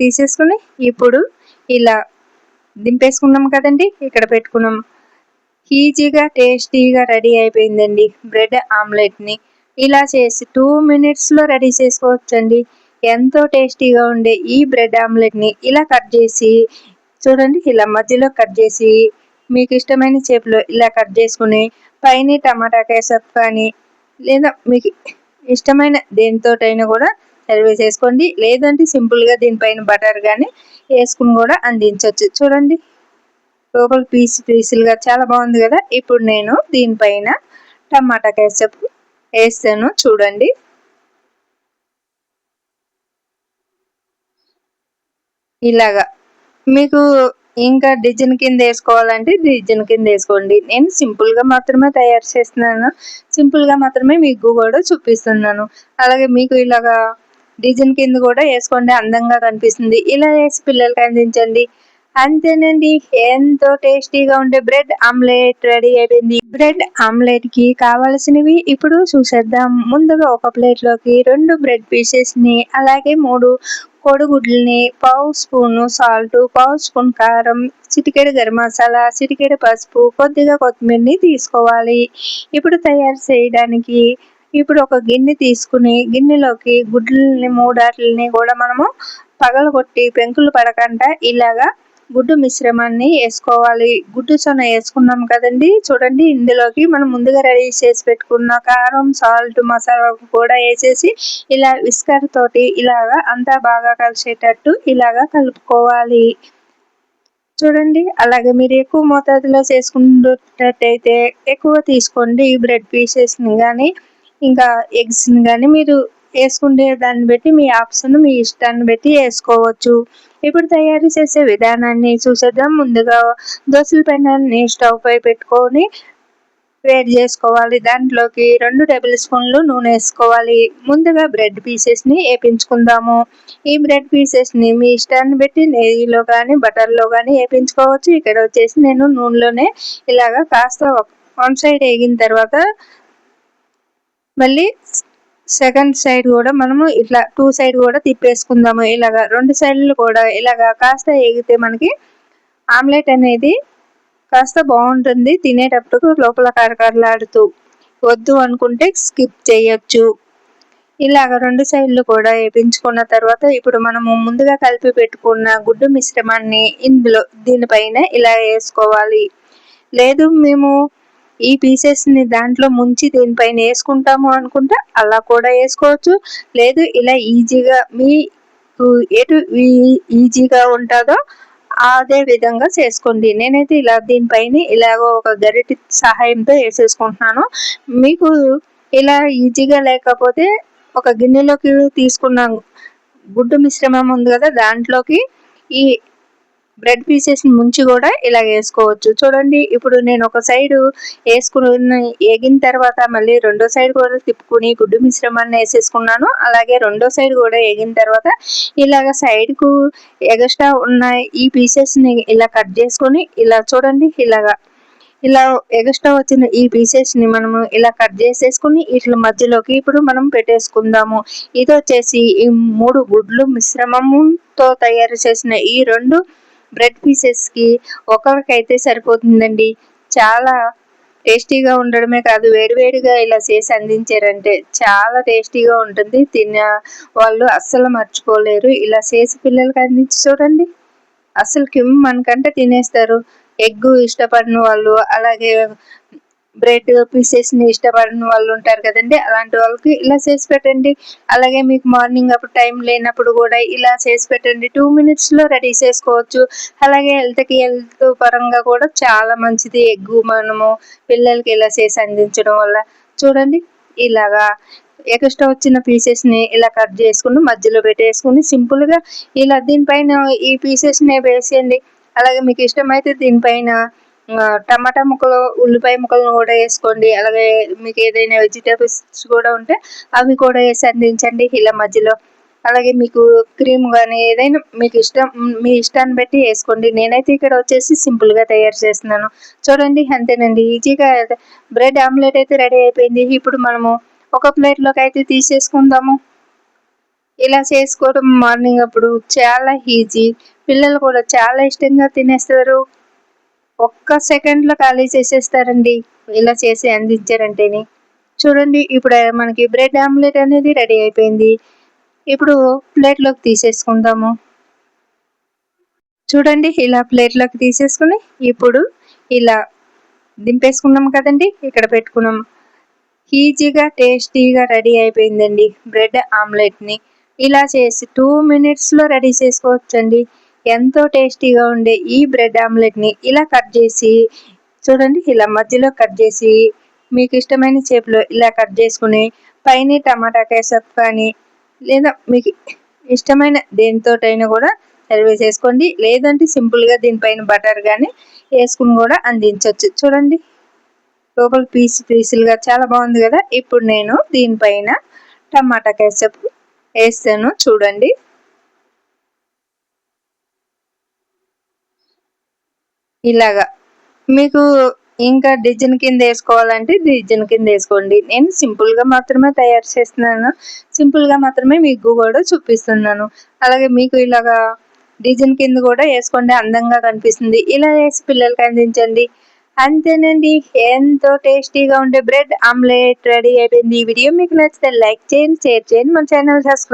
తీసేసుకుని ఇప్పుడు ఇలా దింపేసుకున్నాం కదండి, ఇక్కడ పెట్టుకున్నాం. ఈజీగా టేస్టీగా రెడీ అయిపోయిందండి బ్రెడ్ ఆమ్లెట్ని. ఇలా చేసి 2 మినిట్స్లో రెడీ చేసుకోవచ్చండి. ఎంతో టేస్టీగా ఉండే ఈ బ్రెడ్ ఆమ్లెట్ని ఇలా కట్ చేసి చూడండి, ఇలా మధ్యలో కట్ చేసి మీకు ఇష్టమైన షేప్లో ఇలా కట్ చేసుకుని పైన టమాటా కేచప్ కానీ లేదా మీకు ఇష్టమైన దేనితోటైనా కూడా సర్వ్ చేసుకోండి. లేదంటే సింపుల్గా దీనిపైన బటర్ కానీ వేసుకుని కూడా అందించవచ్చు. చూడండి, లోపల పీసులుగా చాలా బాగుంది కదా. ఇప్పుడు నేను దీనిపైన టమాటా కేచప్ వేస్తాను. చూడండి, ఇలాగా మీకు ఇంకా డిజైన్ కింద వేసుకోవాలంటే డిజైన్ కింద వేసుకోండి. నేను సింపుల్గా మాత్రమే తయారు చేస్తున్నాను, సింపుల్గా మాత్రమే మీకు కూడా చూపిస్తున్నాను. అలాగే మీకు ఇలాగా డిజైన్ కింద కూడా వేసుకోండి, అందంగా కనిపిస్తుంది. ఇలా వేసి పిల్లలకి అందించండి. అంతేనండి, ఎంతో టేస్టీగా ఉండే బ్రెడ్ ఆమ్లెట్ రెడీ అయిపోయింది. బ్రెడ్ ఆమ్లెట్ కి కావలసినవి ఇప్పుడు చూసేద్దాం. ముందుగా ఒక ప్లేట్లోకి 2 బ్రెడ్ పీసెస్ని, అలాగే 3 కోడిగుడ్లని, పావు స్పూను సాల్ట్, పావు స్పూన్ కారం, చిటికెడు గరం మసాలా, చిటికెడు పసుపు, కొద్దిగా కొత్తిమీరని తీసుకోవాలి. ఇప్పుడు తయారు చేయడానికి ఇప్పుడు ఒక గిన్నె తీసుకుని గిన్నెలోకి గుడ్లని 3 కూడా మనము పగలగొట్టి పెంకులు పడకుండా ఇలాగా గుడ్డు మిశ్రమాన్ని వేసుకోవాలి. గుడ్డు సొన వేసుకున్నాం కదండి. చూడండి, ఇందులోకి మనం ముందుగా రెడీ చేసి పెట్టుకున్న కారం, సాల్ట్, మసాలా కూడా వేసేసి ఇలా విస్కర్ తోటి ఇలాగా అంతా బాగా కలిసేటట్టు ఇలాగా కలుపుకోవాలి. చూడండి, అలాగే మీరు ఎక్కువ మోతాదులో చేసుకున్నట్టయితే ఎక్కువ తీసుకోండి. ఈ బ్రెడ్ పీసెస్ని కానీ ఇంకా ఎగ్స్ని కానీ మీరు వేసుకునే దాన్ని బట్టి మీ ఆప్షన్, మీ ఇష్టాన్ని బట్టి వేసుకోవచ్చు. ఇప్పుడు తయారు చేసే విధానాన్ని చూసేద్దాం. ముందుగా దోసల పెనాన్ని స్టవ్ పై పెట్టుకొని వేడి చేసుకోవాలి. దాంట్లోకి 2 టేబుల్ స్పూన్లు నూనె వేసుకోవాలి. ముందుగా బ్రెడ్ పీసెస్ని వేపించుకుందాము. ఈ బ్రెడ్ పీసెస్ని మీ ఇష్టాన్ని బట్టి నెయ్యిలో కానీ బటర్లో కానీ వేపించుకోవచ్చు. ఇక్కడ వచ్చేసి నేను నూనెలోనే ఇలాగా కాస్త 1 సైడ్ వేగిన తర్వాత మళ్ళీ సెకండ్ సైడ్ కూడా మనము ఇట్లా 2 సైడ్ కూడా తిప్పేసుకుందాము. ఇలాగా 2 సైడ్లు కూడా ఇలాగా కాస్త వేగితే మనకి ఆమ్లెట్ అనేది కాస్త బాగుంటుంది తినేటప్పుడు, లోపల కరకరలాడుతూ. వద్దు అనుకుంటే స్కిప్ చేయొచ్చు. ఇలాగ 2 సైడ్లు కూడా వేపించుకున్న తర్వాత ఇప్పుడు మనము ముందుగా కలిపి పెట్టుకున్న గుడ్డు మిశ్రమాన్ని దీనిపైన ఇలా వేసుకోవాలి. లేదు మేము ఈ పీసెస్ని దాంట్లో ముంచి దీనిపైన వేసుకుంటాము అనుకుంటే అలా కూడా వేసుకోవచ్చు. లేదు ఇలా ఈజీగా మీకు ఎటు ఈజీగా ఉంటుందో అదే విధంగా చేసుకోండి. నేనైతే ఇలా దీనిపైన ఇలాగో ఒక గరిటె సహాయంతో వేసేసుకుంటున్నాను. మీకు ఇలా ఈజీగా లేకపోతే ఒక గిన్నెలోకి తీసుకున్న గుడ్డు మిశ్రమం ఉంది కదా, దాంట్లోకి ఈ బ్రెడ్ పీసెస్ని ముంచి కూడా ఇలా వేసుకోవచ్చు. చూడండి, ఇప్పుడు నేను ఒక సైడు వేసుకుని వేగిన తర్వాత మళ్ళీ రెండో సైడ్ కూడా తిప్పుకుని గుడ్డు మిశ్రమాన్ని వేసేసుకున్నాను. అలాగే రెండో సైడ్ కూడా వేగిన తర్వాత ఇలాగ సైడ్కు ఎగస్ట్రా ఉన్న ఈ పీసెస్ని ఇలా కట్ చేసుకొని ఇలా చూడండి, ఇలా ఎగస్ట్రా వచ్చిన ఈ పీసెస్ని మనము ఇలా కట్ చేసేసుకుని ఇట్లా మధ్యలోకి ఇప్పుడు మనం పెట్టేసుకుందాము. ఇది వచ్చేసి ఈ 3 గుడ్లు మిశ్రమంతో తయారు చేసిన ఈ 2 బ్రెడ్ పీసెస్కి ఒకరికైతే సరిపోతుందండి. చాలా టేస్టీగా ఉండడమే కాదు, వేడివేడిగా ఇలా చేసి అందించారంటే చాలా టేస్టీగా ఉంటుంది. తిన్న వాళ్ళు అస్సలు మర్చిపోలేరు. ఇలా చేసి పిల్లలకి అందించి చూడండి, అసలు మనకంటే తినేస్తారు. ఎగ్ ఇష్టపడిన వాళ్ళు, అలాగే బ్రెడ్ పీసెస్ని ఇష్టపడిన వాళ్ళు ఉంటారు కదండి, అలాంటి వాళ్ళకి ఇలా చేసి పెట్టండి. అలాగే మీకు మార్నింగ్ అప్పుడు టైం లేనప్పుడు కూడా ఇలా చేసి పెట్టండి. 2 మినిట్స్లో రెడీ చేసుకోవచ్చు. అలాగే హెల్త్ పరంగా కూడా చాలా మంచిది ఎగ్ మనము పిల్లలకి ఇలా చేసి అందించడం వల్ల. చూడండి, ఇలాగా ఎక్స్ట్రా వచ్చిన పీసెస్ని ఇలా కట్ చేసుకుని మధ్యలో పెట్టేసుకుని సింపుల్గా ఇలా దీనిపైన ఈ పీసెస్ని వేసేయండి. అలాగే మీకు ఇష్టమైతే దీనిపైన టమాటా ముక్కలు, ఉల్లిపాయ ముక్కలను కూడా వేసుకోండి. అలాగే మీకు ఏదైనా వెజిటేబుల్స్ కూడా ఉంటే అవి కూడా వేసి అందించండి ఇలా మధ్యలో. అలాగే మీకు క్రీమ్ కానీ ఏదైనా మీకు ఇష్టం, మీ ఇష్టాన్ని బట్టి వేసుకోండి. నేనైతే ఇక్కడ వచ్చేసి సింపుల్గా తయారు చేస్తున్నాను. చూడండి, అంతేనండి, ఈజీగా బ్రెడ్ ఆమ్లెట్ అయితే రెడీ అయిపోయింది. ఇప్పుడు మనము ఒక ప్లేట్లోకి అయితే తీసేసుకుందాము. ఇలా చేసుకోవడం మార్నింగ్ అప్పుడు చాలా ఈజీ. పిల్లలు కూడా చాలా ఇష్టంగా తినేస్తారు. ఒక్క సెకండ్‌లో ఖాళీ చేసేస్తారండి. ఇలా చేసి అందించారంటేనే. చూడండి ఇప్పుడు మనకి బ్రెడ్ ఆమ్లెట్ అనేది రెడీ అయిపోయింది. ఇప్పుడు ప్లేట్‌లోకి తీసేసుకుందాము. చూడండి ఇలా ప్లేట్‌లోకి తీసేసుకొని ఇప్పుడు ఇలా దింపేసుకున్నాం కదండీ! ఇక్కడ పెట్టుకున్నాం. ఈజీగా, టేస్టీగా రెడీ అయిపోయిందండి బ్రెడ్ ఆమ్లెట్‌ని. ఇలా చేసి 2 మినిట్స్‌లో రెడీ చేసుకోవచ్చండి. ఎంతో టేస్టీగా ఉండే ఈ బ్రెడ్ ఆమ్లెట్‌ని ఇలా కట్ చేసి చూడండి ఇలా మధ్యలో కట్ చేసి మీకు ఇష్టమైన షేప్‌లో ఇలా కట్ చేసుకొని పైన టమాటా కేచప్ కానీ లేదా మీకు ఇష్టమైన దేనితోటైనా కూడా సర్వ్ చేసుకోండి. లేదంటే సింపుల్‌గా దీనిపైన బటర్ గాని ఏసుకొని కూడా అందించొచ్చు. చూడండి లోపల పీసులుగా చాలా బాగుంది కదా. ఇప్పుడు నేను దీనిపైన టమాటా కేచప్ వేస్తాను చూడండి. ఇలాగా మీకు ఇంకా డిజైన్ కింద వేసుకోవాలంటే డిజైన్ కింద వేసుకోండి. నేను సింపుల్గా మాత్రమే తయారు చేస్తున్నాను. సింపుల్గా మాత్రమే మీకు కూడా చూపిస్తున్నాను. అలాగే మీకు ఇలాగా డిజైన్ కింద కూడా వేసుకోండి, అందంగా కనిపిస్తుంది. ఇలా వేసి పిల్లలకి అందించండి. అంతేనండి, ఎంతో టేస్టీగా ఉండే బ్రెడ్ ఆమ్లెట్ రెడీ అయిపోయింది. ఈ వీడియో మీకు నచ్చితే లైక్ చేయండి, షేర్ చేయండి, మన ఛానల్ సబ్స్క్రైబ్